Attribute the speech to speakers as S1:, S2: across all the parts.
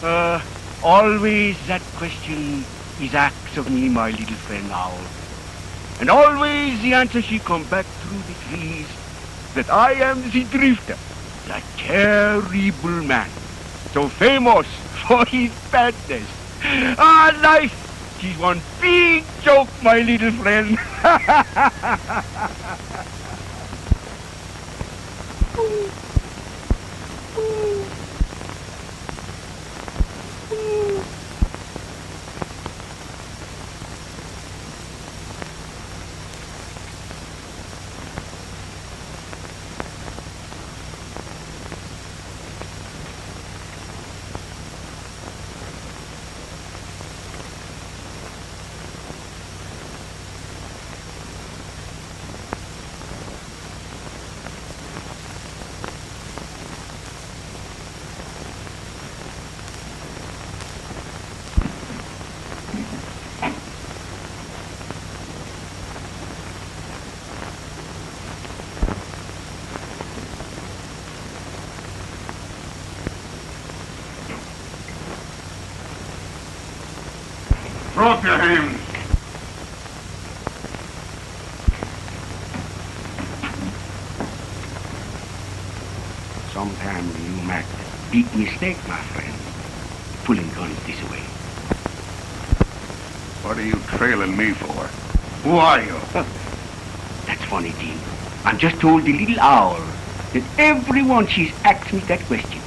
S1: Always that question is asked of me, my little friend Owl. And always the answer she come back through the trees, that I am the drifter, the terrible man, so famous for his badness. Ah, life, she's one big joke, my little friend.
S2: Drop your hands.
S1: Sometimes you make a big mistake, my friend, pulling guns this way.
S2: What are you trailing me for? Who are you?
S1: That's funny, Dean. I'm just told the little owl that everyone she's asked me that question.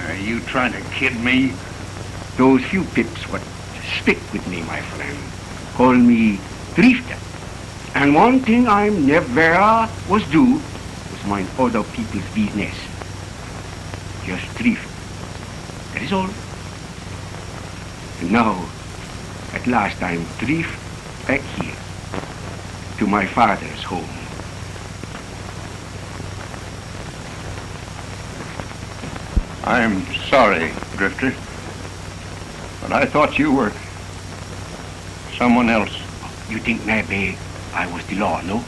S2: Are you trying to kid me?
S1: Those few pips what stick with me, my friend, call me drifter. And one thing I never was do was mind other people's business. Just drift. That is all. And now, at last I'm drift back here to my father's home.
S2: I'm sorry, Drifter. But I thought you were someone else.
S1: You think maybe I was the law, no?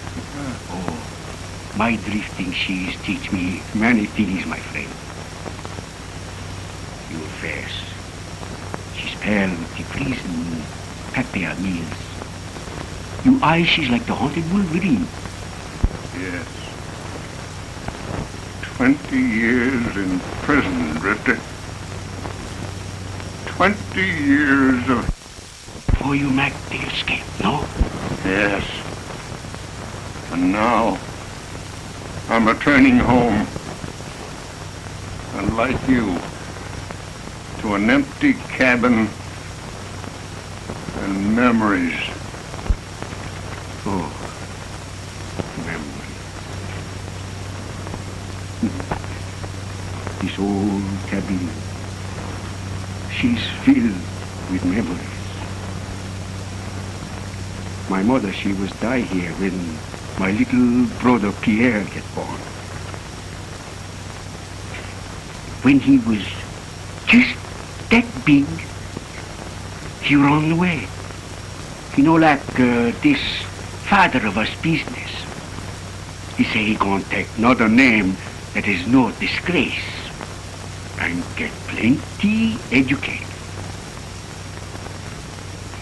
S1: Oh, my drifting she's teach me many things, my friend. Your face, she's pale with the prison pepper meals. Your eyes, she's like the haunted Wolverine.
S2: Yes. 20 years in prison, Drifter. 20 years of...
S1: Before you make the escape, no?
S2: Yes. And now, I'm returning home. And like you, to an empty cabin and memories.
S1: Oh, memories. This old cabin, she's filled with memories. My mother, she was die here when my little brother Pierre get born. When he was just that big, he run away. You know, like this father of us business. He say he gonna take another name that is no disgrace and get plenty educated.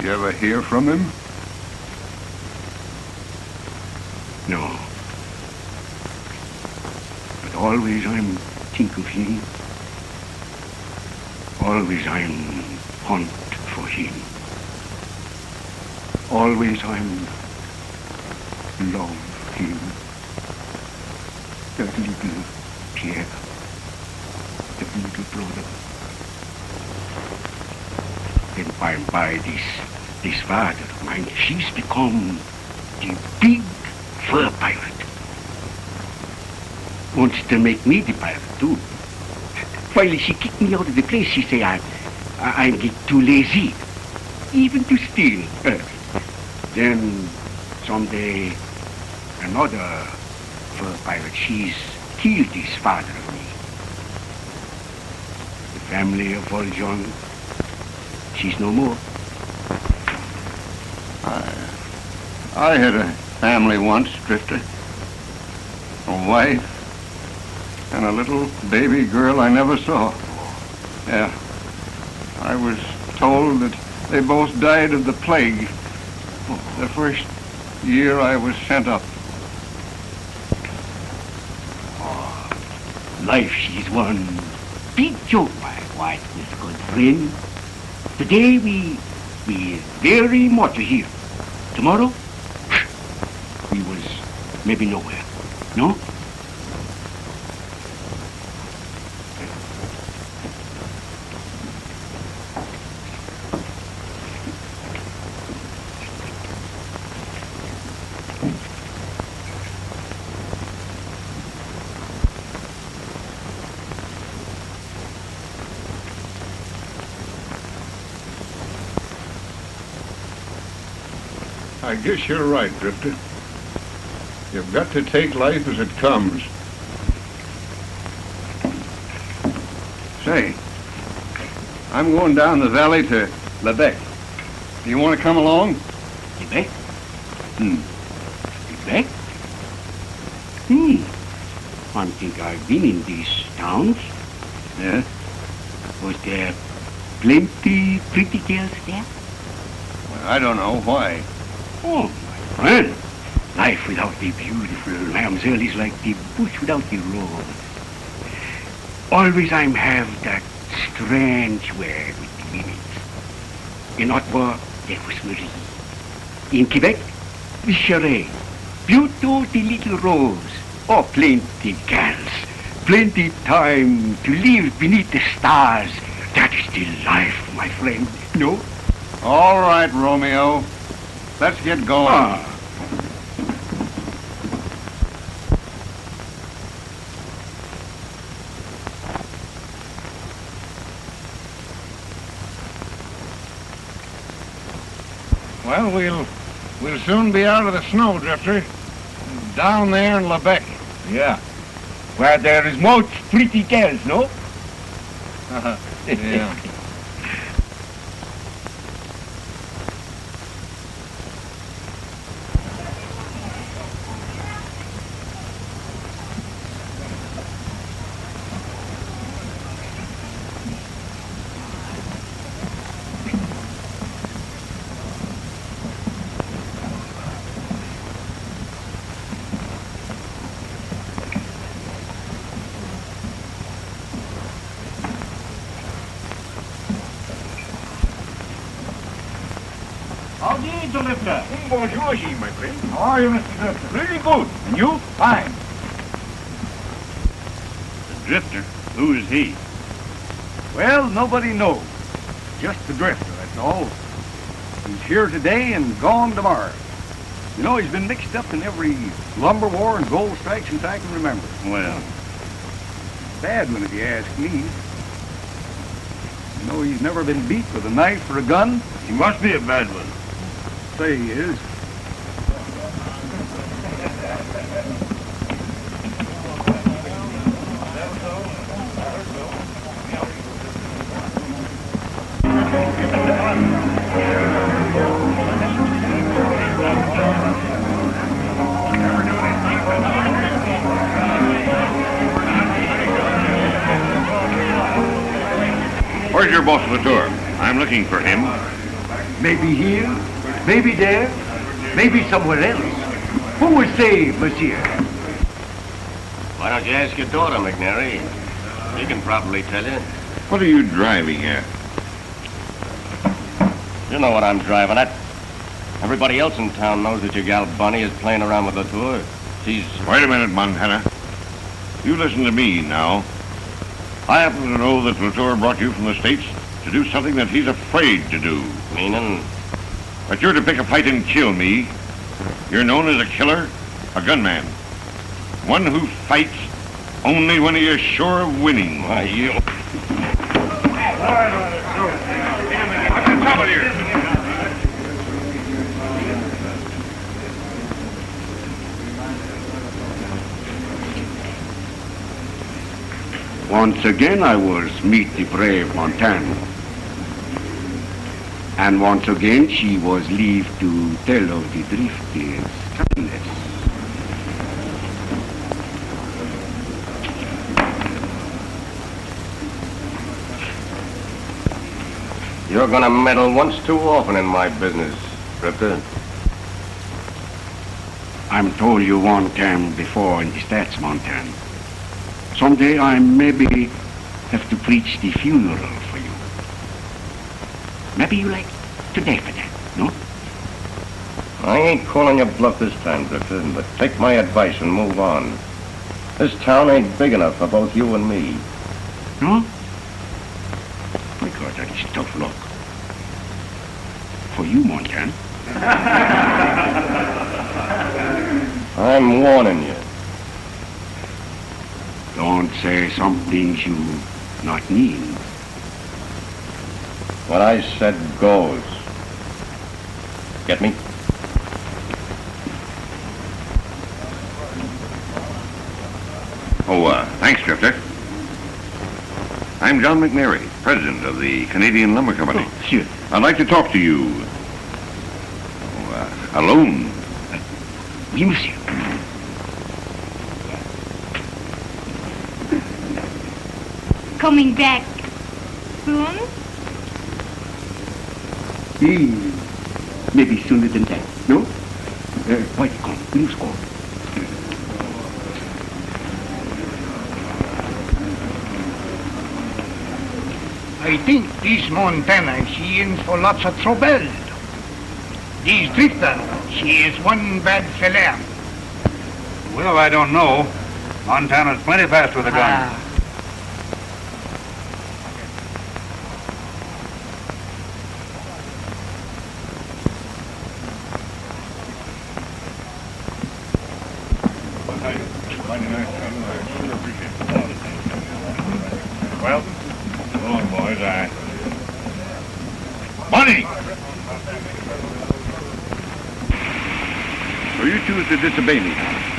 S2: You ever hear from him?
S1: No. But always I'm think of him. Always I'm hunt for him. Always I'm love him. That little Pierre. That little brother. Then by and by this father of mine, she's become the big fur pirate. Wants to make me the pirate too. Finally, she kicked me out of the place. She say I'm get too lazy, even to steal. Then someday another fur pirate, she's killed this father of me. The family of Valjean, she's no more.
S2: I had a family once, Drifter. A wife and a little baby girl I never saw. Yeah. I was told that they both died of the plague the first year I was sent up.
S1: Life, she's one big joke, my white with good friend. Today we very much here. Tomorrow, we was maybe nowhere. No?
S2: I guess you're right, Drifter. You've got to take life as it comes. Say, I'm going down the valley to Lebec. Do you want to come along?
S1: Quebec? Quebec? I think I've been in these towns.
S2: Yeah?
S1: Was there plenty pretty girls there?
S2: Well, I don't know. Why?
S1: Oh, my friend. Life without the beautiful mamselle is like the bush without the rose. Always I'm have that strange word with the minutes. In Ottawa, there was Marie. In Quebec, the Charade. Pluto, the little rose. Oh, plenty girls. Plenty time to live beneath the stars. That is the life, my friend. No?
S2: All right, Romeo. Let's get going. Well, we'll soon be out of the snow, Drifter. Down there in Lebec.
S1: Yeah. Where there is much pretty girls, no?
S2: Yeah.
S1: Howdy, Drifter. Bonjour, my friend.
S2: How are you, Mr. Drifter?
S1: Really good. And you?
S2: Fine.
S3: The Drifter? Who is he?
S2: Well, nobody knows. Just the Drifter, that's all. He's here today and gone tomorrow. You know, he's been mixed up in every lumber war and gold strike since I can remember.
S3: Well,
S2: Bad one, if you ask me. You know, he's never been beat with a knife or a gun.
S3: he must be a bad one.
S2: Say he is.
S3: Where's your boss of the tour? I'm looking for him.
S1: Maybe here, maybe there, maybe somewhere else. Who will say, monsieur?
S3: Why don't you ask your daughter, McNary? She can probably tell you.
S2: What are you driving at?
S3: You know what I'm driving at. Everybody else in town knows that your gal Bunny is playing around with Latour. She's...
S2: Wait a minute, Montana. You listen to me now. I happen to know that Latour brought you from the States to do something that he's afraid to do.
S3: meaning...
S2: But you're to pick a fight and kill me. You're known as a killer, a gunman. One who fights only when he is sure of winning.
S3: Why, you...
S1: Once again I was meet the brave Montana. And once again she was leave to tell of the drifter's kindness.
S3: You're gonna meddle once too often in my business, Drifter.
S1: I'm told you one time before in the States, Montana. Someday I maybe have to preach the funeral for you. Maybe you like to die for that, no?
S3: I ain't calling you bluff this time, Drifter, but take my advice and move on. This town ain't big enough for both you and me.
S1: No? My God, that is tough luck. For you, Montana.
S3: I'm warning you.
S1: Don't say some things you not mean.
S3: What I said goes. Get me?
S4: Oh, thanks, Drifter. I'm John McNary, president of the Canadian Lumber Company.
S1: Oh, sure.
S4: I'd like to talk to you. Alone.
S1: Oui, monsieur.
S5: Coming back soon?
S1: Maybe sooner than that, no? Wait, come, we must go.
S6: I think this Montana, she in for lots of trouble. This Drifter, she is one bad fella.
S2: Well, I don't know. Montana's plenty fast with a gun.
S4: Well, go on, boys. Bunny! So you choose to disobey me.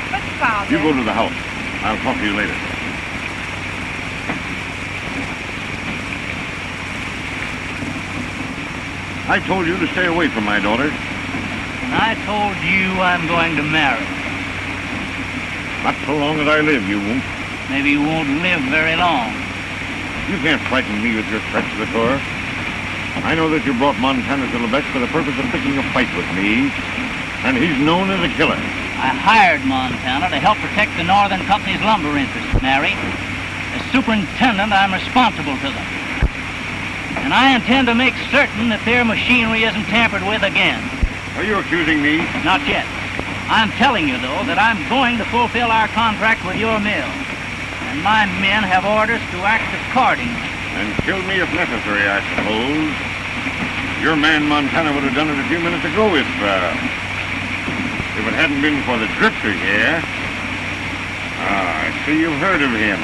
S5: But, Father...
S4: You go to the house. I'll talk to you later. I told you to stay away from my daughter.
S7: I told you I'm going to marry.
S4: Not so long as I live, you won't.
S7: Maybe you won't live very long.
S4: You can't frighten me with your threats, Latour. I know that you brought Montana to Lebec for the purpose of picking a fight with me, and he's known as a killer.
S7: I hired Montana to help protect the Northern Company's lumber interests, Mary. As superintendent, I'm responsible to them. And I intend to make certain that their machinery isn't tampered with again.
S4: Are you accusing me?
S7: Not yet. I'm telling you, though, that I'm going to fulfill our contract with your mill. And my men have orders to act accordingly.
S4: And kill me if necessary, I suppose. Your man Montana would have done it a few minutes ago if it hadn't been for the Drifter here. I see you've heard of him.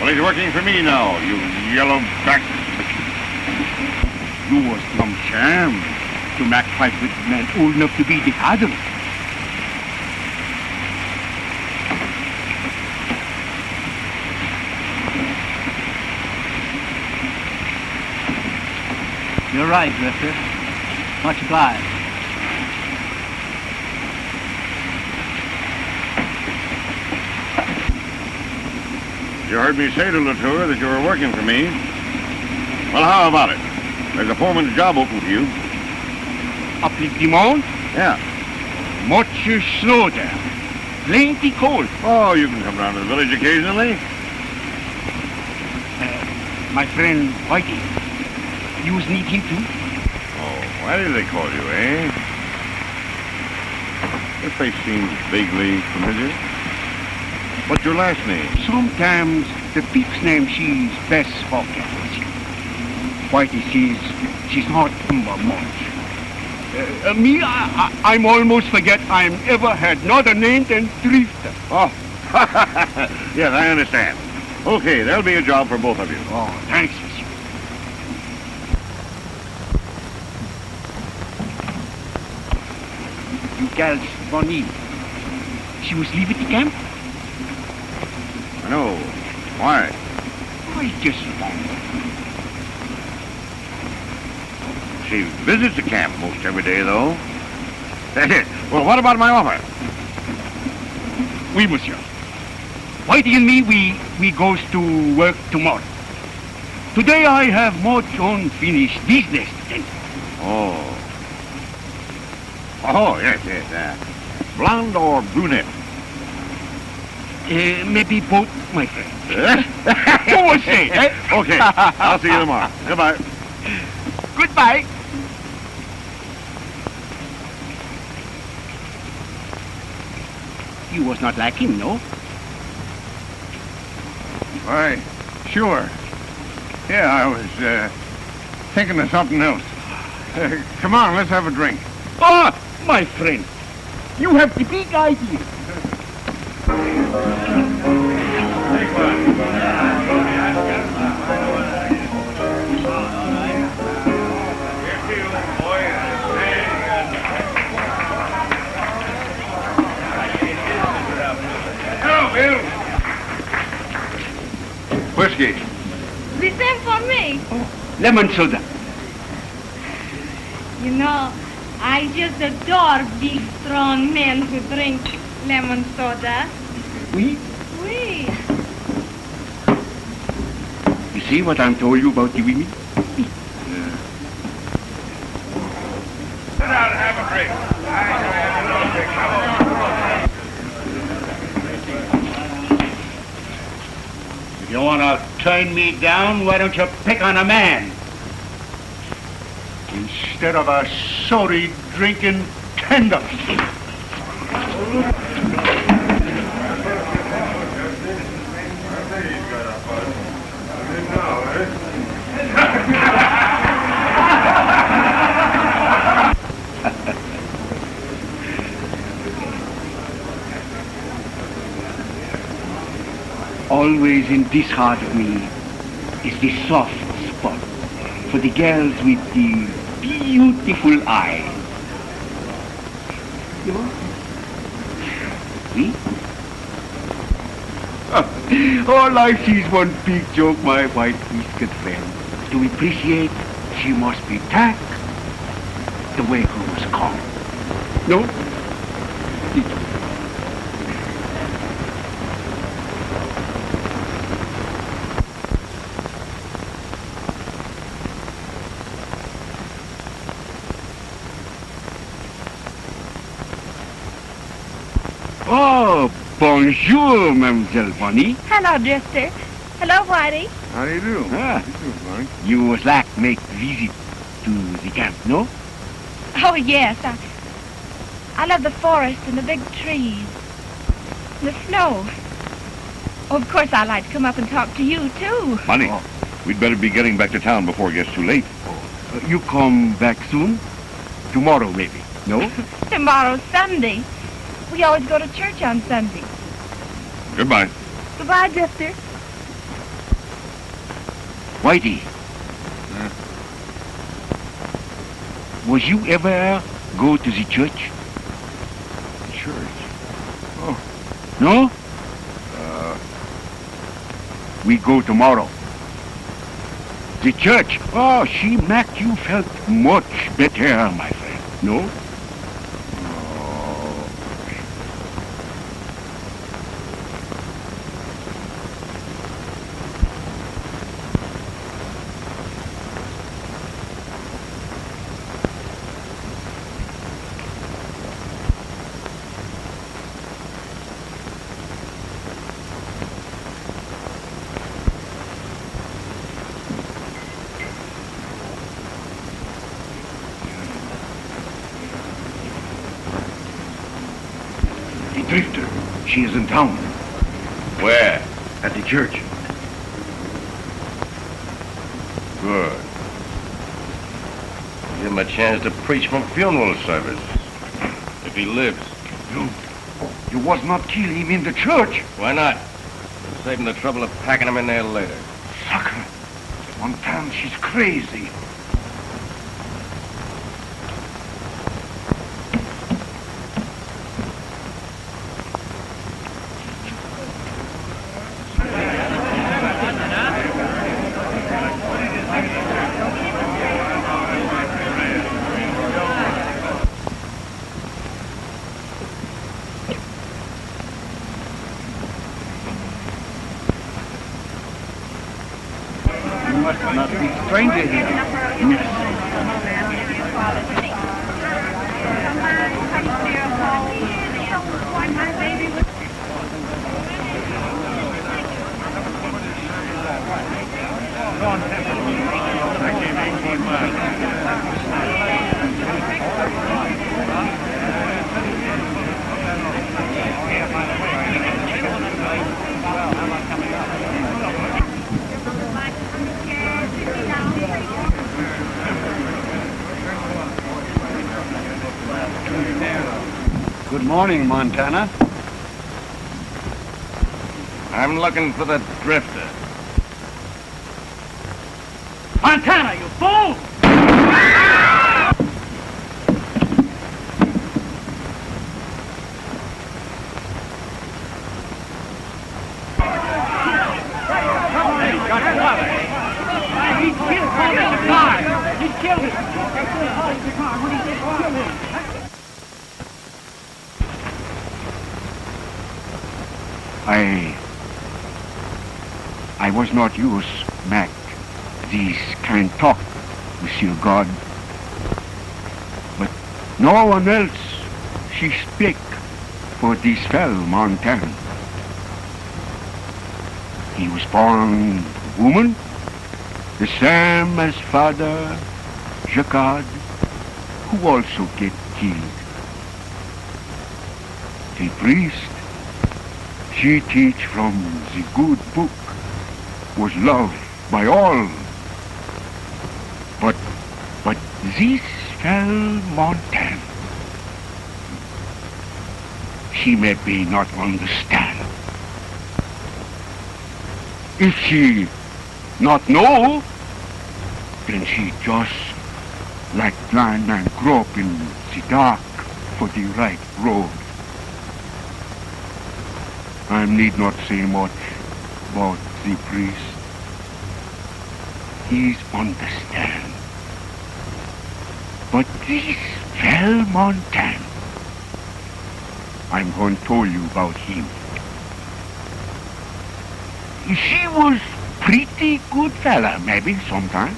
S4: Well, he's working for me now, you yellow back.
S1: You was some sham to make fight with men old enough to be the father.
S7: You're right, Drifter. Much obliged.
S4: You heard me say to Latour that you were working for me. Well, how about it? There's a foreman's job open for you.
S1: Up in the mount?
S4: Yeah.
S1: Much snow there. Plenty cold.
S4: Oh, you can come down to the village occasionally.
S1: My friend Whitey, you need him too?
S4: Oh, why do they call you, eh? Your face seems vaguely familiar. What's your last name?
S1: Sometimes the people's name she's best spoken. Whitey she's not remember much. Me, I'm almost forget I'm ever had another name than Drifter.
S4: Oh, yes, I understand. Okay, there'll be a job for both of you.
S1: Oh, thanks, monsieur. You girls, Bonnie, she was leaving the camp?
S4: I know. Why?
S1: I just wonder.
S4: She visits the camp most every day, though. Well, what about my offer?
S1: Oui, monsieur. Whitey and me, we goes to work tomorrow. Today I have much unfinished business to tend to.
S4: Oh. Oh, yes. Blonde or brunette?
S1: Maybe both, my friend.
S4: You will see. Okay, I'll see you tomorrow. Goodbye.
S1: Goodbye. You was not like him, no?
S2: Why, sure. Yeah, I was thinking of something else. Come on, let's have a drink.
S1: Ah, my friend, you have the big idea.
S2: Hello, Bill. Whiskey.
S5: The same for me.
S1: Lemon soda.
S5: You know, I just adore big, strong men who drink lemon soda.
S1: Oui?
S5: Oui.
S1: You see what I'm told you about the women?
S2: Sit down and have a drink.
S6: If you want to turn me down, why don't you pick on a man? Instead of a sody drinking tender.
S1: Always in this heart of me is the soft spot for the girls with the beautiful eyes. You know? Oui? All life is one big joke, my white whiskered friend. To appreciate, she must be tact the way girls come. No? Oh, bonjour, Mademoiselle Bonnie.
S5: Hello, Drifter. Hello, Whitey.
S2: How do you do?
S1: Ah.
S2: How do you do, Bonnie?
S1: You was like make visit to the camp, no?
S5: Oh, yes. I love the forest and the big trees. The snow. Oh, of course, I'd like to come up and talk to you, too.
S4: Bonnie, we'd better be getting back to town before it gets too late.
S1: You come back soon? Tomorrow, maybe, no?
S5: Tomorrow's Sunday. We always go to church on Sunday.
S4: Goodbye.
S5: Goodbye, Drifter.
S1: Whitey. Was you ever go to the church?
S2: Church. Oh.
S1: No? We go tomorrow. The church. Oh, she make you felt much better, my friend. No?
S2: Drifter. She is in town.
S3: Where?
S2: At the church.
S3: Good. Give him a chance to preach from funeral service. If he lives.
S2: You was not kill him in the church.
S3: Why not? Save him the trouble of packing him in there later.
S2: Sucker. Montana, she's crazy.
S1: You must not be a stranger here.
S2: Good morning, Montana.
S3: I'm looking for the drifter.
S7: Montana, you fool! He killed Farnum. He killed him.
S1: I was not used, Mac, this kind talk, Monsieur God. But no one else she speak for this fellow Montana. He was born woman, the same as Father Jacquard, who also get killed. The priest, she teach from the good book, was loved by all. But this fell Montana, she maybe not understand. If she not know, then she just like blind man grope in the dark for the right road. I need not say much about the priest. He's understand. But this fell Montana, I'm going to tell you about him. She was pretty good fella, maybe, sometime.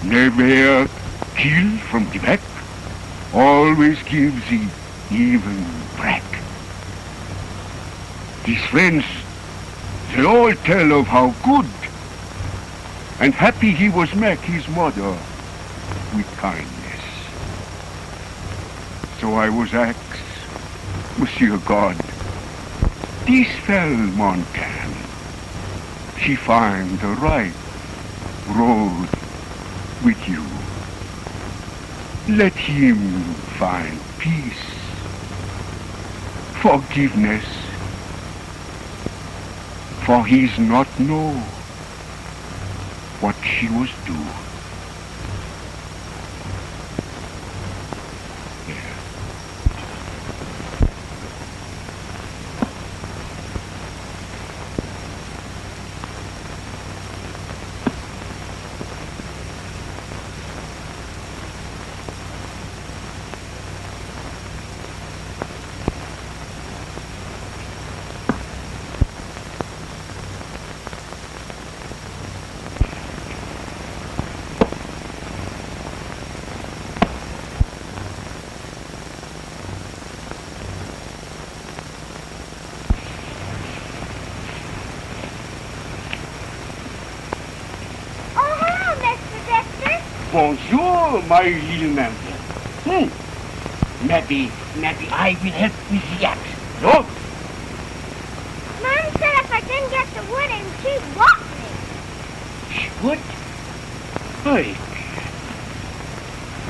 S1: Never kill from the back. Always gives the even crack. His friends, they all tell of how good and happy he was make his mother with kindness. So I was asked, Monsieur God, this fell Montana, she find the right road with you. Let him find peace, forgiveness, for he's not know what she was do. Bonjour, my little man. Maybe I will help with the axe. No?
S8: Mom said if I didn't get the wood in, she'd whoop me.
S1: She would? Hey.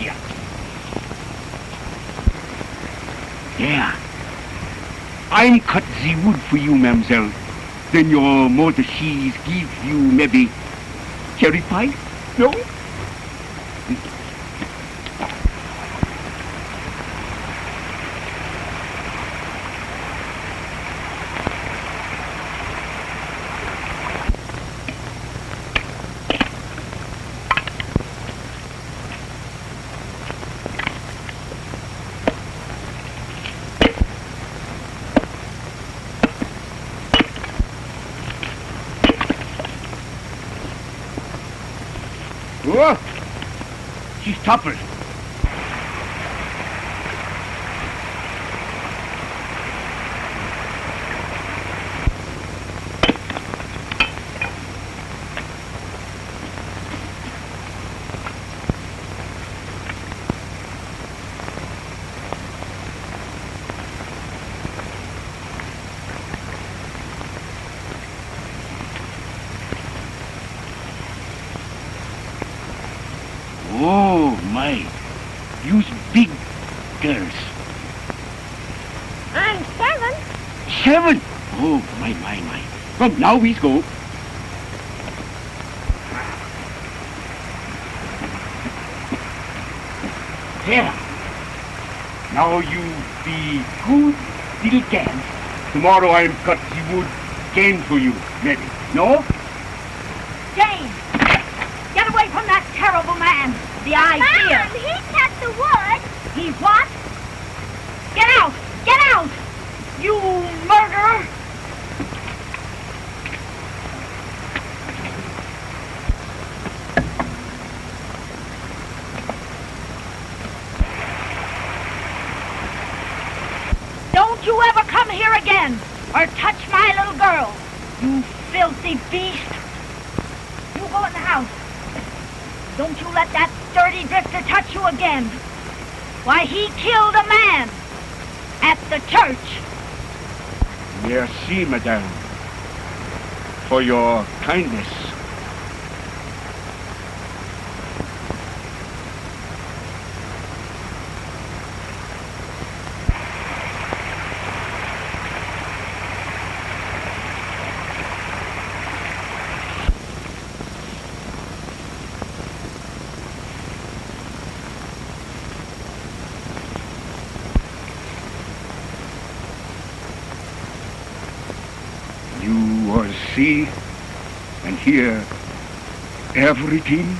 S1: Yeah. Yeah. I'm cut the wood for you, mademoiselle. Then your mother, she's give you maybe cherry pie? No? Oh, she's toppled. Oh, my. Use big girls.
S8: I'm 7.
S1: 7? Oh, my. Come, now we go. There. Now you be good little girls. Tomorrow I'll cut the wood again for you, maybe. No?
S5: James, get away from that terrible man. The idea.
S8: Mom, he cut the wood.
S5: He what? Get out! Get out! You murderer! Don't you ever come here again or touch my little girl, you filthy beast. You go in the house. Don't you let that dirty drifter touch you again. Why, he killed a man at the church.
S1: Merci, madame, for your kindness. You will see and hear everything.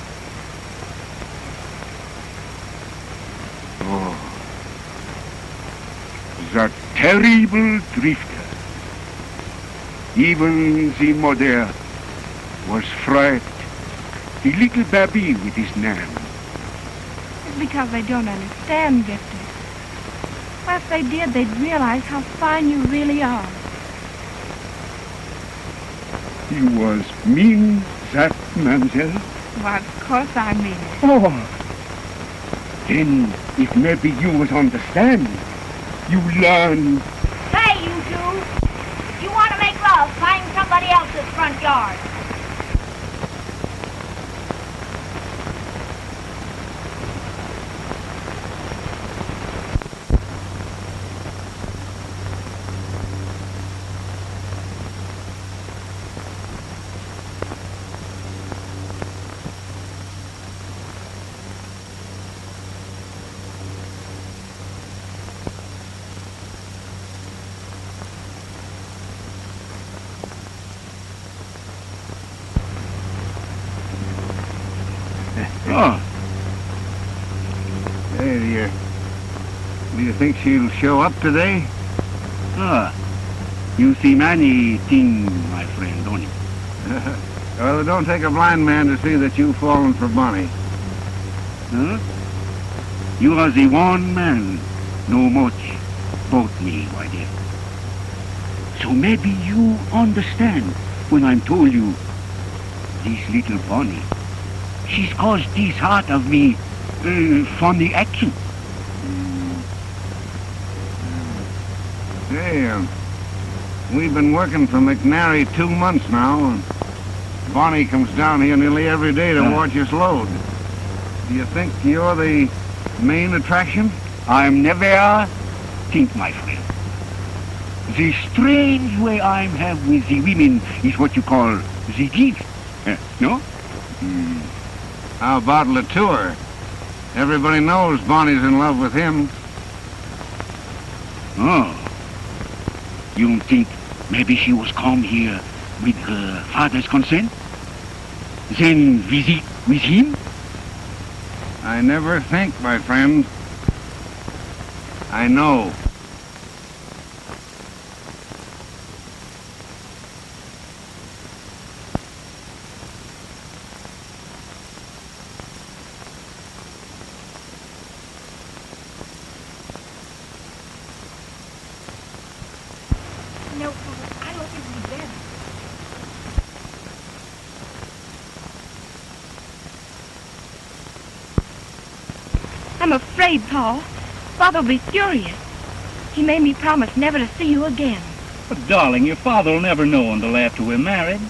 S1: Oh, that terrible drifter. Even the mother was frightened. The little baby with his name.
S5: It's because they don't understand, Victor. If they did, they'd realize how fine you really are.
S1: You was mean that, mademoiselle?
S5: Well, of course I mean it.
S1: Oh, then if maybe you was understand, you learn.
S5: Hey, you two! If you want to make love, find somebody else's front yard.
S1: Oh,
S2: Hey, do you think she'll show up today?
S1: you see many things, my friend, don't you?
S2: Well, it don't take a blind man to see that you've fallen for Bonnie.
S1: Huh? You are the one man know much about me, my dear. So maybe you understand when I'm told you this little Bonnie, she's caused this heart of me funny action.
S2: Hey, we've been working for McNary 2 months now, and Bonnie comes down here nearly every day to watch us load. Do you think you're the main attraction?
S1: I'm never think, my friend. The strange way I have with the women is what you call the gift. No?
S2: How about Latour? Everybody knows Bonnie's in love with him.
S1: Oh. You think maybe she was come here with her father's consent? Then visit with him?
S2: I never think, my friend. I know.
S9: I'm afraid, Paul. Father will be furious. He made me promise never to see you again.
S7: But, darling, your father will never know until after we're married.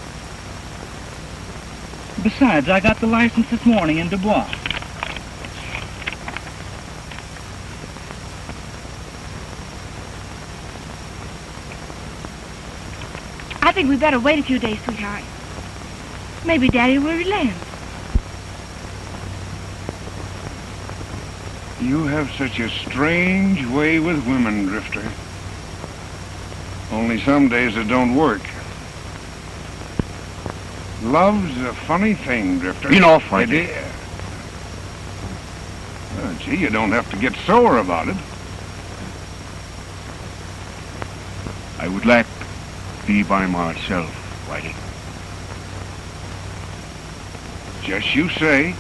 S7: Besides, I got the license this morning in Dubois.
S9: I think we better wait a few days, sweetheart. Maybe Daddy will relent.
S4: You have such a strange way with women, Drifter. Only some days it don't work. Love's a funny thing, Drifter.
S1: Enough,
S4: It
S1: Frankie.
S4: is. Well, gee, you don't have to get sore about it.
S1: I would like to be by myself, Whitey.
S4: Just you say.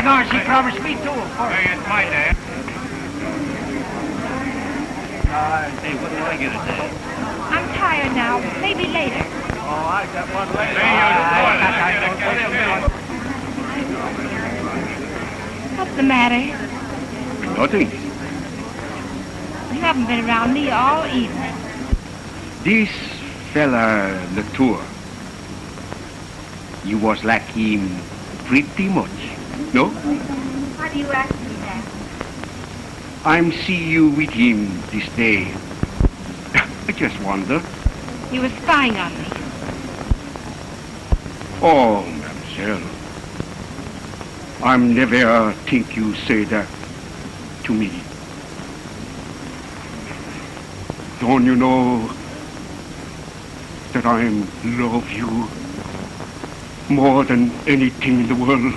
S6: No, she promised me too, of course.
S2: Hey, it's my dad.
S7: Hey, what do I get at that?
S9: I'm tired now. Maybe later.
S2: Oh, I got one later.
S9: What's the matter?
S1: Nothing.
S9: You haven't been around me all evening.
S1: This fella, Latour, you was like him pretty much, no?
S8: How do you ask me that?
S1: I'm see you with him this day. I just wonder.
S9: He was spying on me.
S1: Oh, mademoiselle. I'm never think you say that to me. Don't you know that I love you more than anything in the world?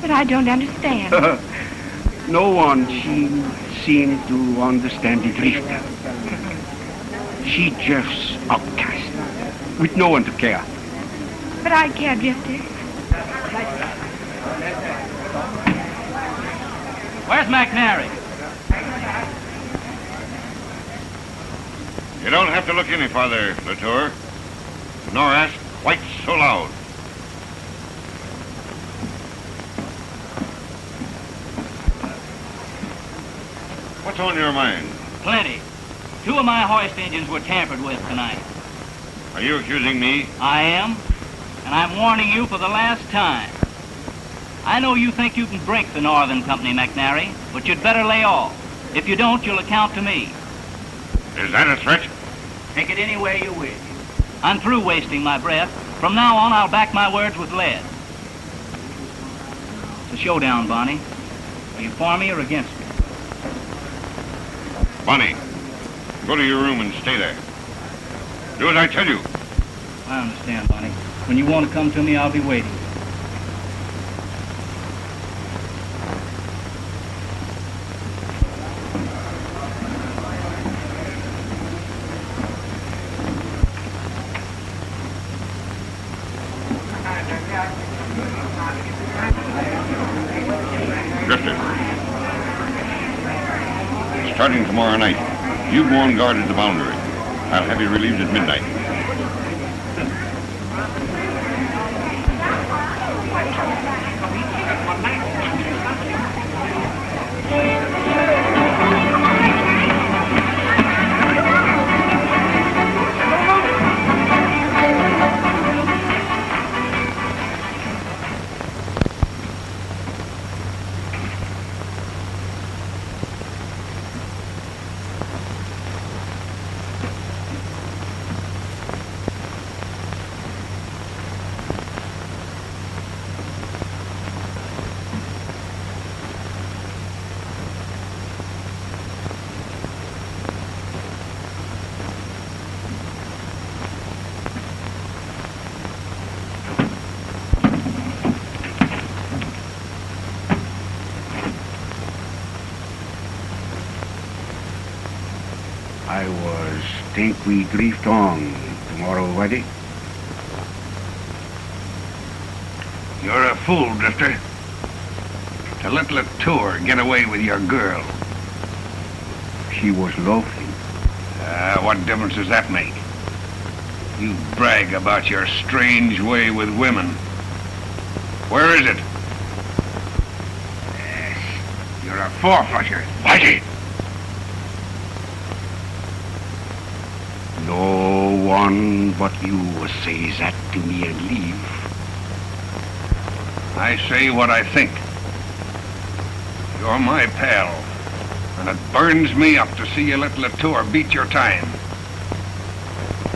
S9: But I don't understand.
S1: No one seems to understand the Drifter. She just outcast, with no one to care.
S9: But I care, Drifter.
S7: Where's McNary?
S4: You don't have to look any farther, Latour, nor ask quite so loud. What's on your mind?
S7: Plenty. 2 of my hoist engines were tampered with tonight.
S4: Are you accusing me?
S7: I am, and I'm warning you for the last time. I know you think you can break the Northern Company, McNary, but you'd better lay off. If you don't, you'll account to me.
S4: Is that a threat?
S7: Take it any way you wish. I'm through wasting my breath. From now on, I'll back my words with lead. It's a showdown, Bonnie. Are you for me or against me?
S4: Bonnie, go to your room and stay there. Do as I tell you.
S7: I understand, Bonnie. When you want to come to me, I'll be waiting.
S4: Drifter. Starting tomorrow night, you go on guard at the boundary. I'll have you relieved at midnight.
S1: I was think we drift on tomorrow, Waddy.
S2: You're a fool, Drifter. To let Latour get away with your girl.
S1: She was lovely.
S2: What difference does that make? You brag about your strange way with women. Where is it? Yes, you're a four-flusher. Whitey!
S1: No one but you says that to me and leave.
S2: I say what I think. You're my pal, and it burns me up to see you let Latour beat your time.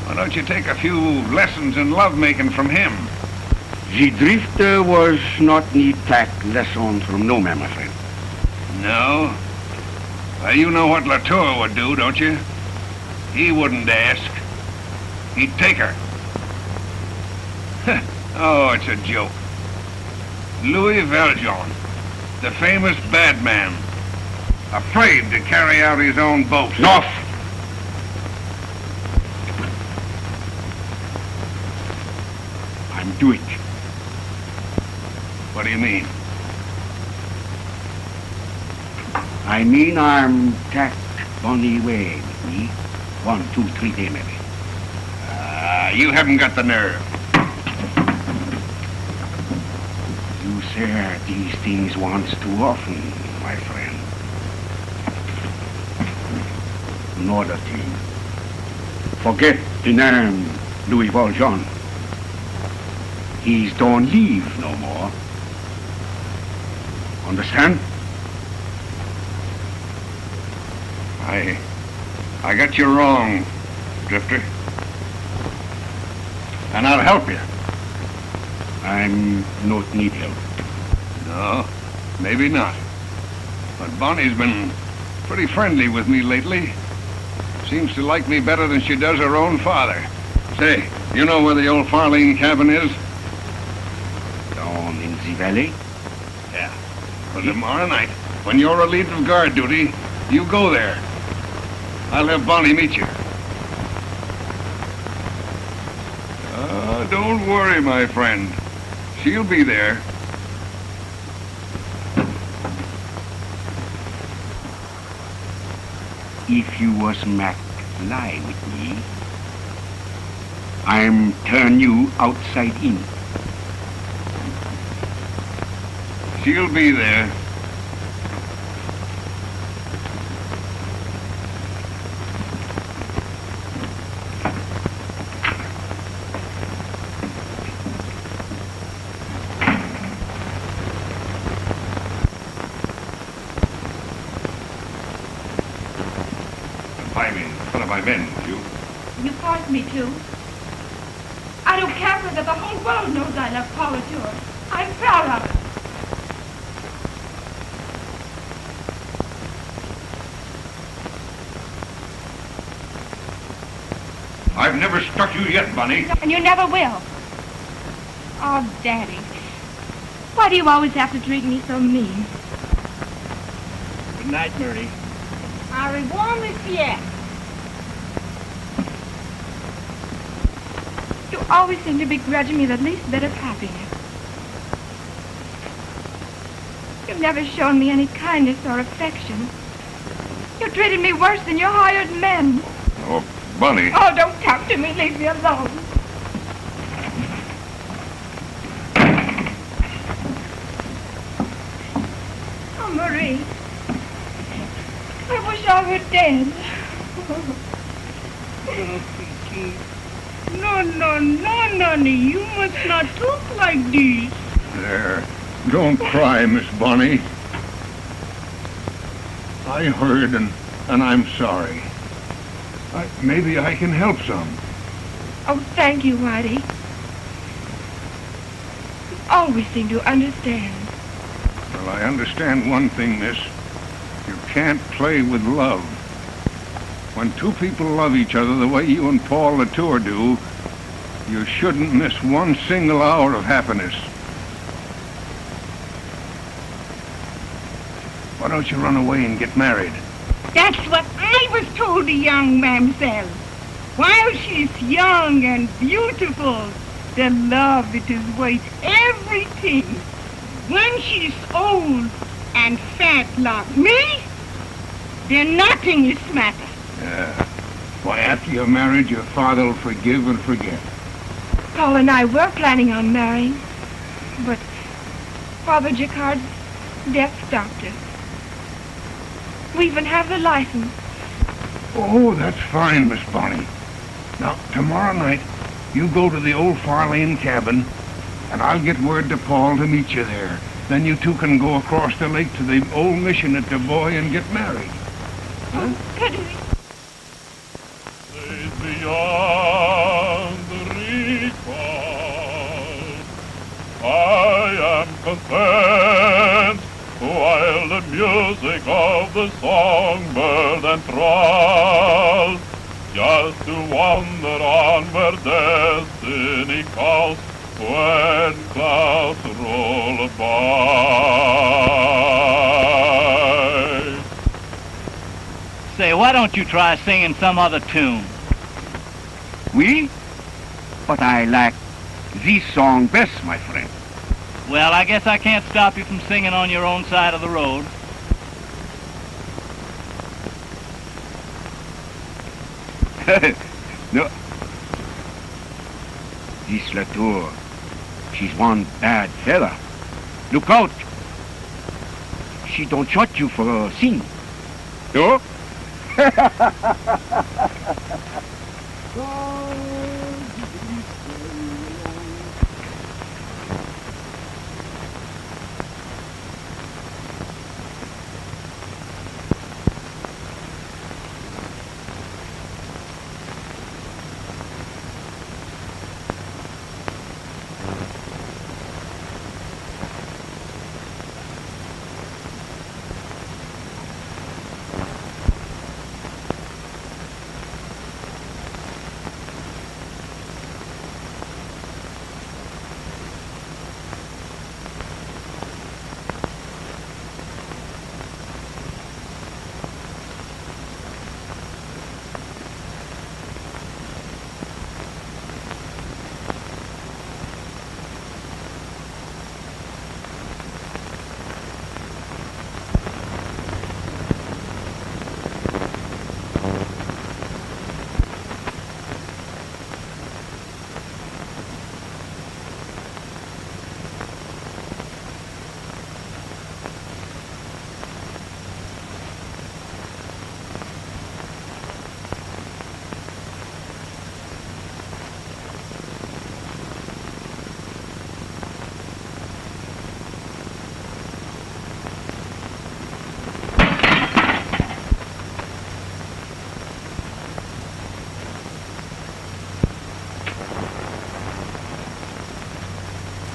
S2: Why don't you take a few lessons in lovemaking from him?
S1: The drifter was not need take lesson from no man, my friend.
S2: No? Well, you know what Latour would do, don't you? He wouldn't ask. He'd take her. Oh, it's a joke. Louis Valjean, the famous bad man, afraid to carry out his own boast.
S1: Enough! I'm do it.
S2: What do you mean?
S1: I mean I'm take Bonnie away with me. 1, 2, 3 days maybe.
S2: You haven't got the nerve.
S1: You say these things once too often, my friend. Another thing. Forget the name Louis Valjean. He's don't leave no more. Understand?
S2: I got you wrong, Drifter. And I'll help you.
S1: I'm not need help.
S2: No, maybe not. But Bonnie's been pretty friendly with me lately. Seems to like me better than she does her own father. Say, you know where the old Farling cabin is?
S1: Down in the valley?
S2: Yeah. Well, tomorrow night, when you're relieved of guard duty, you go there. I'll have Bonnie meet you. Don't worry, my friend. She'll be there.
S1: If you was Mac lie with me, I'm turn you outside in.
S2: She'll be there.
S9: You forced me to. I don't care for that the whole world knows I love Paul Latour. I'm proud of it.
S2: I've never struck you yet, Bonnie.
S9: And you never will. Oh, Daddy. Why do you always have to treat me so mean?
S1: Good night, Murray.
S5: Au revoir, monsieur.
S9: You always seem to begrudge me the least bit of happiness. You've never shown me any kindness or affection. You treated me worse than your hired men.
S2: Oh, Bonnie.
S9: Oh, don't talk to me. Leave me alone. Oh, Marie. I wish I were dead.
S10: No, Nanny, you must not talk like this.
S2: There. Don't cry, Miss Bonnie. I heard and and I'm sorry. Maybe I can help some.
S9: Oh, thank you, Whitey. You always seem to understand.
S2: Well, I understand one thing, miss. You can't play with love. When two people love each other the way you and Paul Latour do, you shouldn't miss one single hour of happiness. Why don't you run away and get married?
S10: That's what I was told the young mamselle. While she's young and beautiful, the love it is worth everything. When she's old and fat like me, then nothing is matter.
S2: Yeah. Why, after you're married, your father will forgive and forget.
S9: Paul and I were planning on marrying, but Father Jacquard's death stopped us. We even have the license.
S2: Oh, that's fine, Miss Bonnie. Now, tomorrow night, you go to the old Farlane cabin, and I'll get word to Paul to meet you there. Then you two can go across the lake to the old mission at Du Bois and get married. Huh?
S11: Beyond recall, I am content while the music of the songbird enthralls, just to wander on where destiny calls, when clouds roll by.
S7: Say, why don't you try singing some other tune?
S1: Oui? But I like this song best, my friend.
S7: Well, I guess I can't stop you from singing on your own side of the road.
S1: No. This Latour, she's one bad fella. Look out. She don't shot you for a sin. No?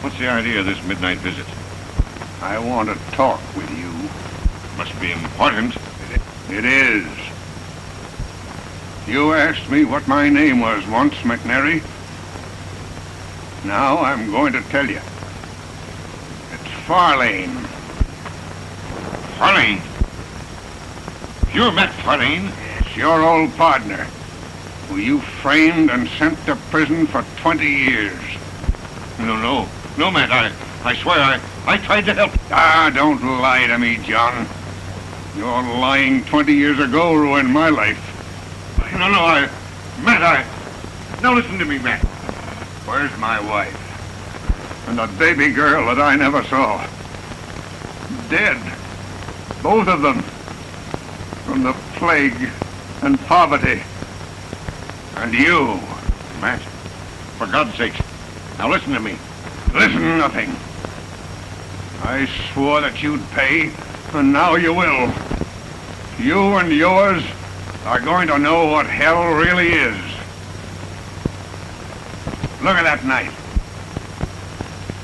S4: What's the idea of this midnight visit?
S2: I want to talk with you.
S4: Must be important.
S2: It is. You asked me what my name was once, McNary. Now I'm going to tell you. It's Farlane.
S4: Farlane? You met Farlane?
S2: It's your old partner, who you framed and sent to prison for 20 years.
S4: No, Matt, I swear I tried to help.
S2: Ah, don't lie to me, John. Your lying 20 years ago ruined my life.
S4: Matt, now listen to me, Matt.
S2: Where's my wife? And the baby girl that I never saw? Dead. Both of them. From the plague and poverty. And you.
S4: Matt, for God's sake, now listen to me.
S2: Listen, nothing. I swore that you'd pay, and now you will. You and yours are going to know what hell really is. Look at that knife.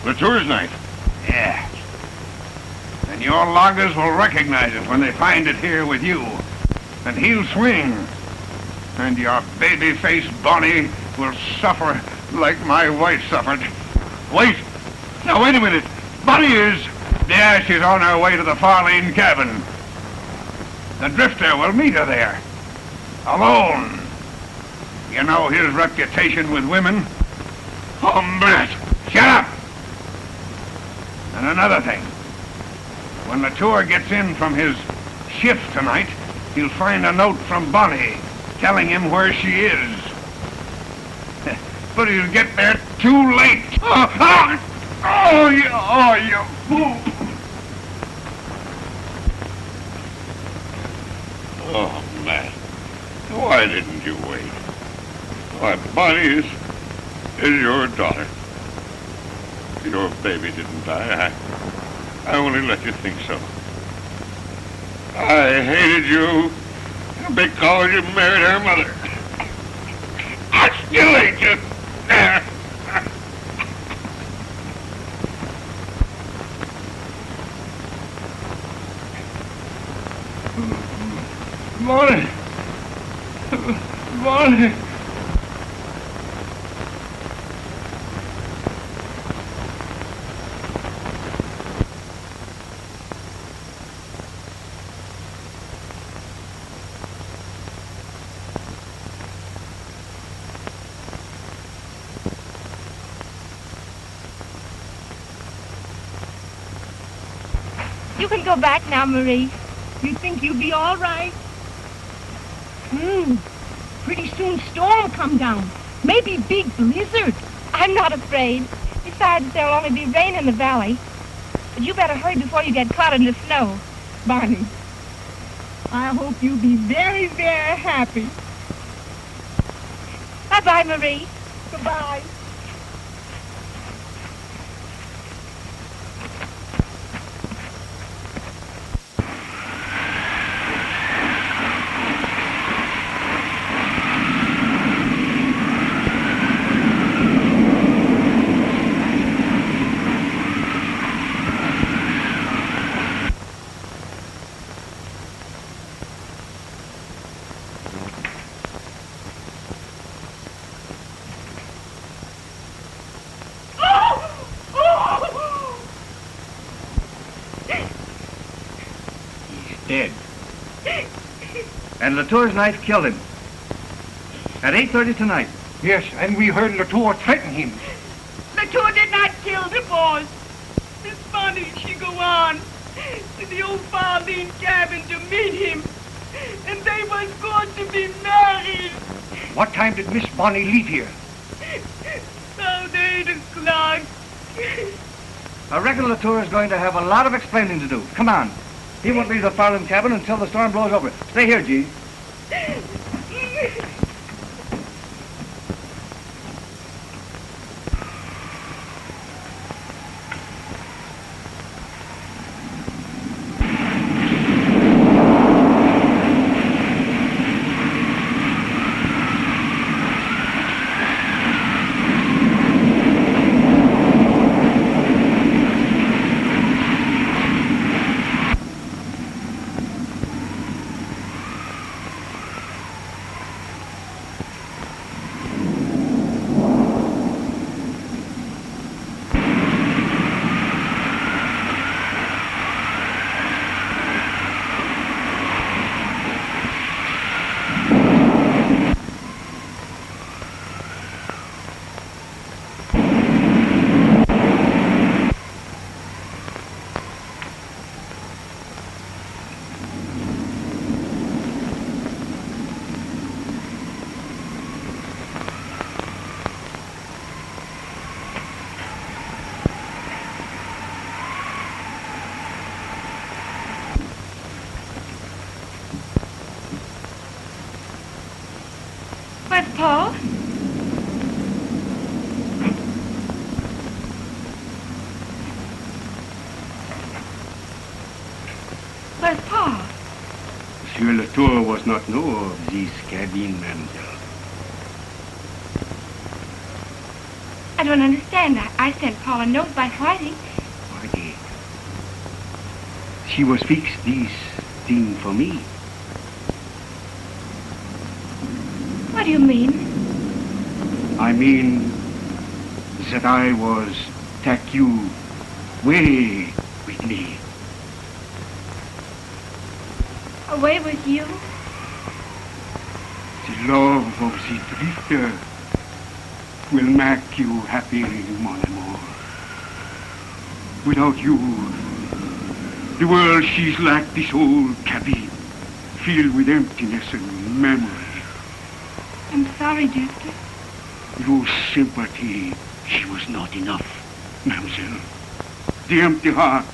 S4: Latour's knife.
S2: Yeah. And your loggers will recognize it when they find it here with you. And he'll swing. And your baby-faced Bonnie will suffer like my wife suffered. Wait! Now, wait a minute. Bonnie is... Yeah, she's on her way to the Farlane cabin. The drifter will meet her there. Alone. You know his reputation with women? Hombre! Shut up! And another thing. When Latour gets in from his shift tonight, he'll find a note from Bonnie telling him where she is. But he'll get there too late. You fool!
S4: Oh, Matt. Why didn't you wait? Why, Bonnie is your daughter. Your baby didn't die. I only let you think so. I hated you because you married her mother. I still hate you.
S2: Bonnie! Bonnie!
S9: You can go back now, Marie.
S10: You think you'll be all right? Pretty soon storm come down. Maybe big blizzard.
S9: I'm not afraid. Besides, there'll only be rain in the valley. But you better hurry before you get caught in the snow.
S10: Bonnie, I hope you'll be very, very happy.
S9: Bye-bye, Marie.
S10: Goodbye.
S12: Dead. And Latour's knife killed him. At 8:30 tonight.
S6: Yes, and we heard Latour threaten him.
S10: Latour did not kill the boss. Miss Bonnie, she go on to the old Farnum cabin to meet him. And they was going to be married.
S6: What time did Miss Bonnie leave here?
S10: About 8 o'clock.
S12: I reckon Latour is going to have a lot of explaining to do. Come on. He won't leave the Farnum cabin until the storm blows over. Stay here, G.
S9: Where's Paul? Where's Paul?
S2: Monsieur
S1: Latour was not know of this cabin, mademoiselle.
S9: I don't understand. I sent Paul a note by Whitey.
S1: Whitey. She was fix this thing for me.
S9: What do you mean?
S1: I mean that I was take you way with me.
S9: Away with you?
S1: The love of the drifter will make you happy, mon amour. Without you, the world she's like this old cabin, filled with emptiness and memory.
S9: I'm sorry, Drifter.
S1: Your sympathy, she was not enough, mademoiselle. The empty heart,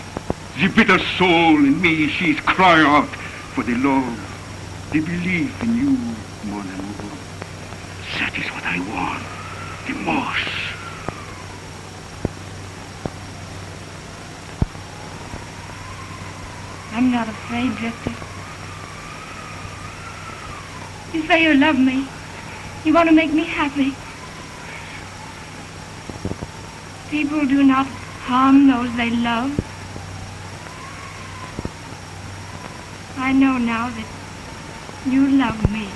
S1: the bitter soul in me, she's cry out for the love, the belief in you, mon amour. That is what I want the most.
S9: I'm not afraid, Drifter. You say you love me. You want to make me happy. People do not harm those they love. I know now that you love me.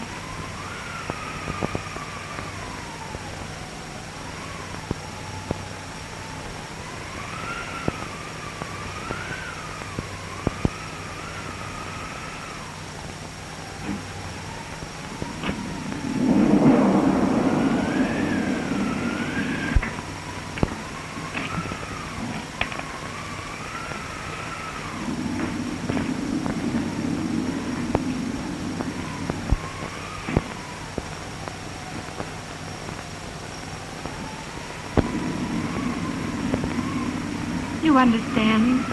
S9: You understand?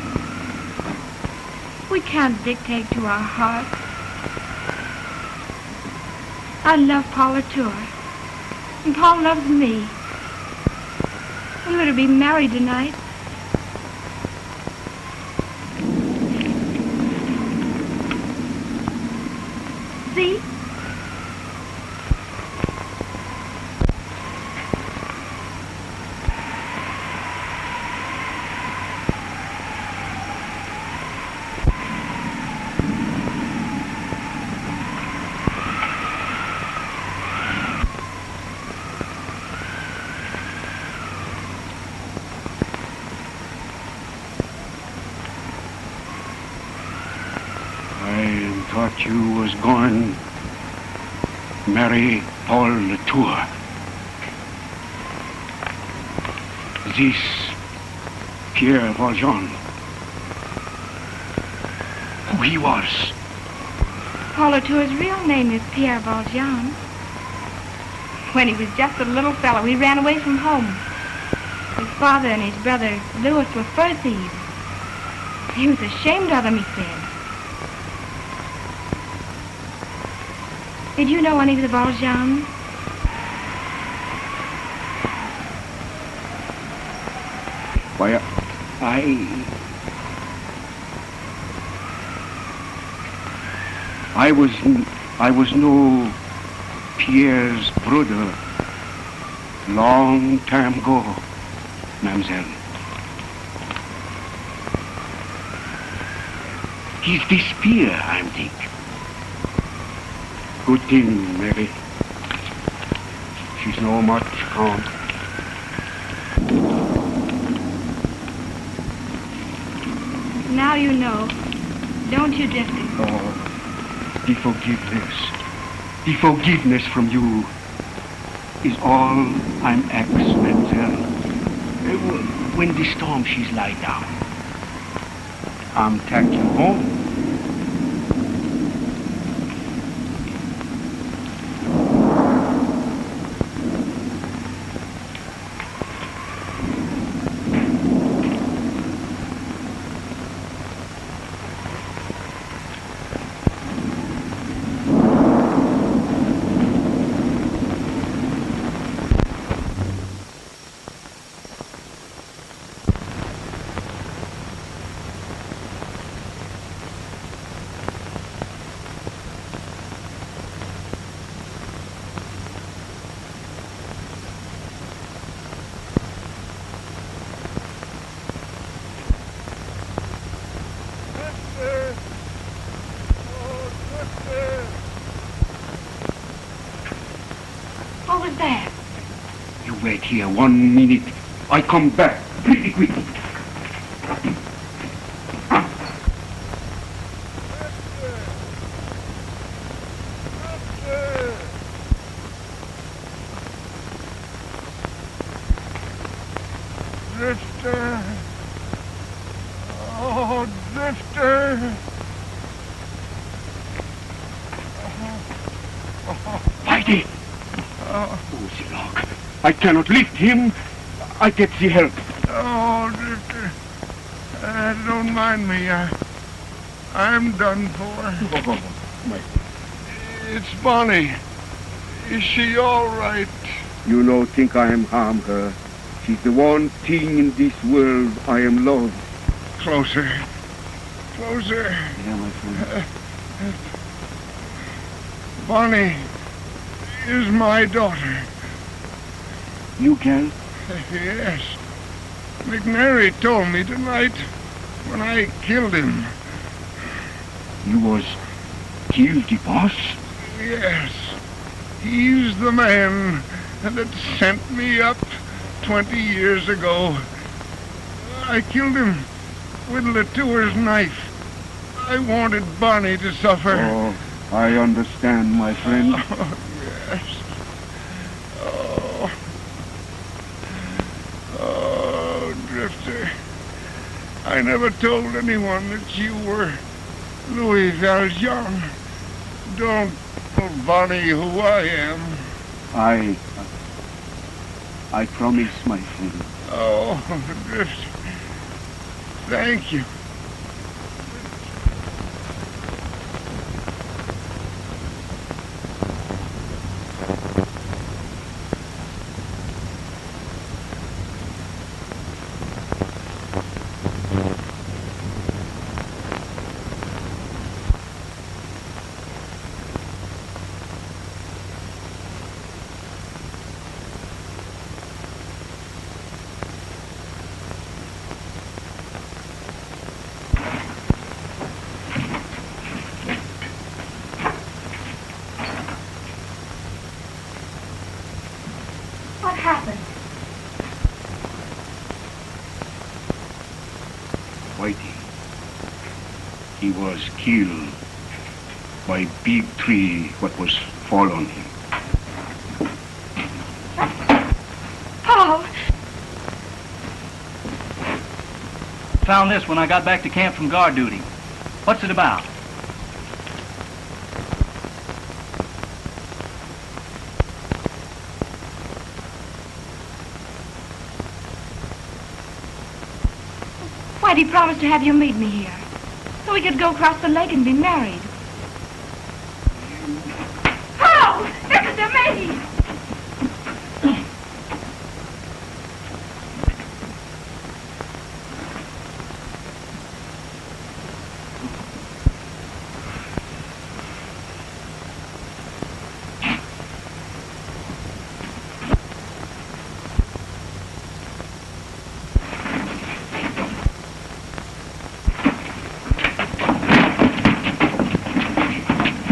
S9: We can't dictate to our hearts. I love Paul Latour, and Paul loves me. We were to be married tonight. See?
S1: Thought you was going marry Paul Latour. This Pierre Valjean. Who he was?
S9: Paul Latour's real name is Pierre Valjean. When he was just a little fellow, he ran away from home. His father and his brother, Louis, were fur thieves. He was ashamed of them, he said. Did you know any of the Valjeans?
S1: Why, I was no Pierre's brother long time ago, mademoiselle. He's this Pierre, I'm think. Good thing, Mary. She's no much count.
S9: Now you know, don't you, Drifter?
S1: Oh, the forgiveness from you is all I'm asked, mademoiselle. When the storm she's lie down, I'm take you home.
S9: was that?
S1: You wait here 1 minute. I come back pretty quick.
S4: Drifter. Oh, Drifter.
S1: Whitey! Oh, the log. I cannot lift him. I get the help.
S4: Oh, Drifter. Don't mind me. I'm done for. It's Bonnie. Is she all right?
S1: You no think I am harm her. She's the one thing in this world I am loved.
S4: Closer. Closer.
S1: Yeah, my friend.
S4: Bonnie is my daughter.
S1: You can?
S4: Yes. McNary told me tonight when I killed him.
S1: You was killed the boss?
S4: Yes. He's the man that sent me up 20 years ago. I killed him with Latour's knife. I wanted Bonnie to suffer.
S1: Oh, I understand, my friend.
S4: Oh, yes. Oh, Drifter. I never told anyone that you were Louis Valjean. Don't tell Bonnie who I am.
S1: I promise, my friend.
S4: Oh, Drifter. Thank you.
S9: What happened?
S1: Whitey. He was killed by big tree what was fall on him.
S9: Paul!
S7: Found this when I got back to camp from guard duty. What's it about?
S9: Whitey promised to have you meet me here, so we could go across the lake and be married. Paul! Listen to me!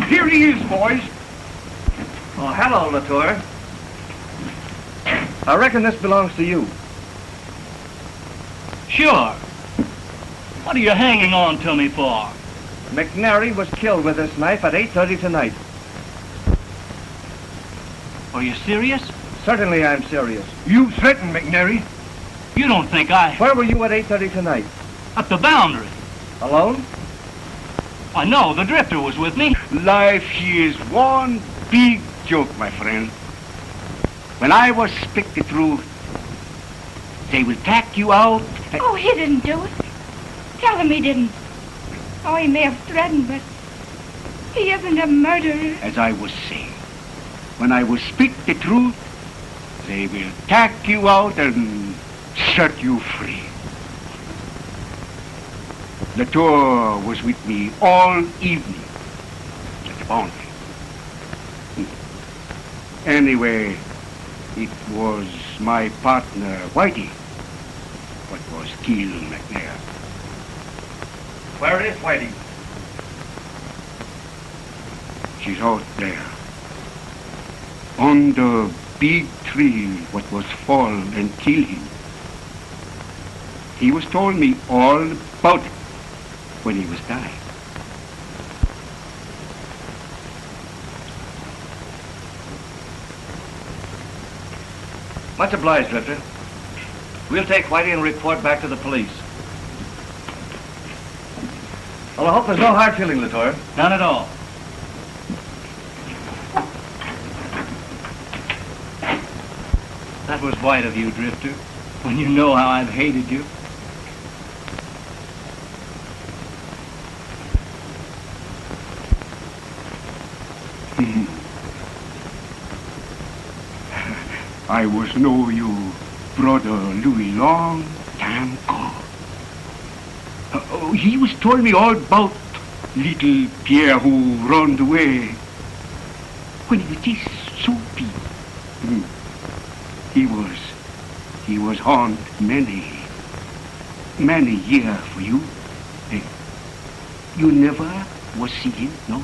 S12: Here he is, boys. Oh, hello, Latour. I reckon this belongs to you.
S7: Sure. What are you hanging on to me for?
S12: McNary was killed with this knife at 8:30 tonight.
S7: Are you serious?
S12: Certainly I'm serious.
S6: You threatened McNary.
S7: You don't think I...
S12: Where were you at 8:30 tonight?
S7: Up the boundary.
S12: Alone?
S7: I know, the drifter was with me.
S1: Life is one big joke, my friend. When I was speak the truth, they will tack you out.
S9: Oh, he didn't do it. Tell him he didn't. Oh, he may have threatened, but he isn't a murderer.
S1: As I was saying, when I will speak the truth, they will tack you out and set you free. Latour was with me all evening at the boundary. Anyway, it was my partner, Whitey, what was killed McNair.
S12: Where is Whitey?
S1: She's out there, on the big tree what was fall and kill him. He was told me all about it when he was dying.
S12: Much obliged, Drifter. We'll take Whitey and report back to the police. Well, I hope there's no hard feeling, Latour.
S7: None at all. That was white of you, Drifter, when you know how I've hated you.
S1: I was know you, brother Louis, long time ago. He was told me all about little Pierre who run away when he was just so big. He was haunt many years for you. You never was see him, no?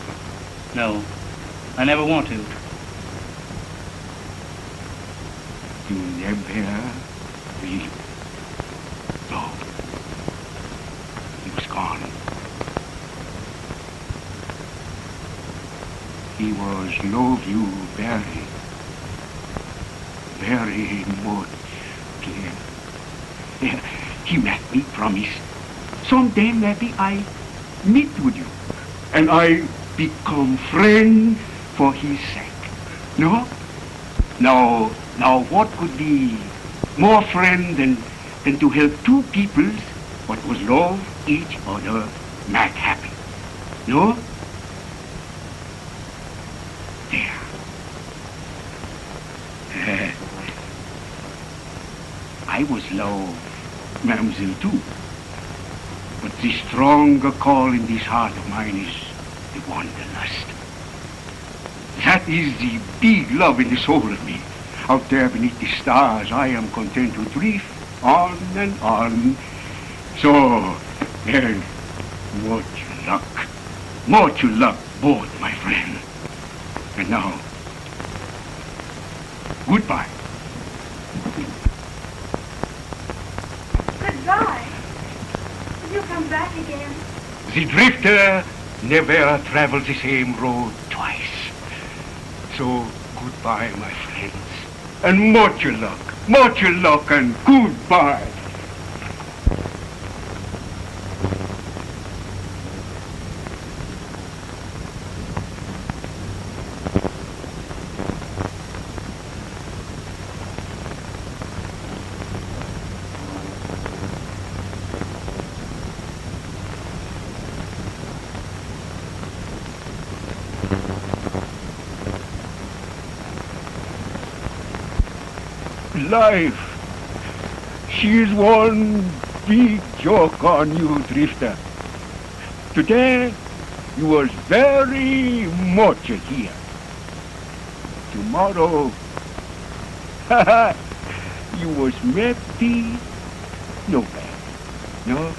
S7: No, I never want to.
S1: You never will. No. He was gone. He was love you very much. Yeah. He made me promise. Someday maybe I meet with you. And I become friend for his sake. No? Now what could be more friend than to help two peoples what was love each other make happy? No? There. I was love Mademoiselle too. But the stronger call in this heart of mine is the wanderlust. That is the big love in the soul of me. Out there beneath the stars, I am content to drift on and on. So, much luck, both, my friend. And now, goodbye.
S9: Goodbye. Will you come back again?
S1: The drifter never travels the same road twice. So, goodbye, my friends. And much luck, and goodbye. Life, she is one big joke on you, Drifter. Today, you was very much here. Tomorrow, you was maybe nobody. No?